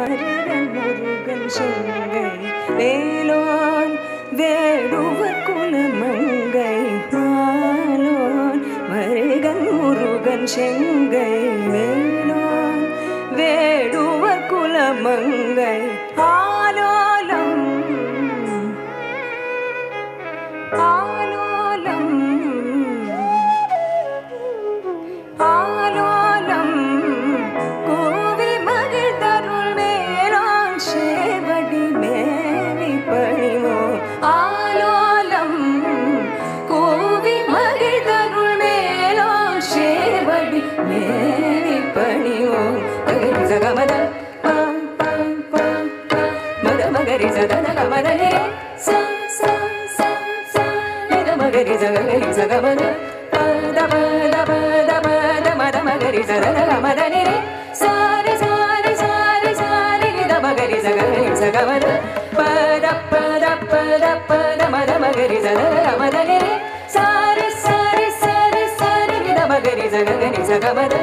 மருகன் முருகன் செங்கை வேலோன் வேடுவர் குலமங்கை மாலோன் மருகன் முருகன் செங்கை வேலோன் வேடுவர் குலமங்கை ஆலோலம் ஆலோலம் ஆலோலம் கோவி மகிழ் தருள் மேலான் சேவடி மேவி பணிவோம் ஆலோலம் கோவி மகிழ் தருள் மேலான் சேவடி மேவி பணிவோம் சகமத பம் பம் பம் மத மகரி சதன கமதனே ச ச ச ச மத மகரி சகரி சகமத பத பத பத பத மத மகரி சதன கமதனே சாரி சாரி சாரி சாரி நித மகரி சகரி சகமத பத பத பத பத மத மகரி சதன கமதனே சாரி சாரி சாரி சாரி நித மகரி சகரி சகமத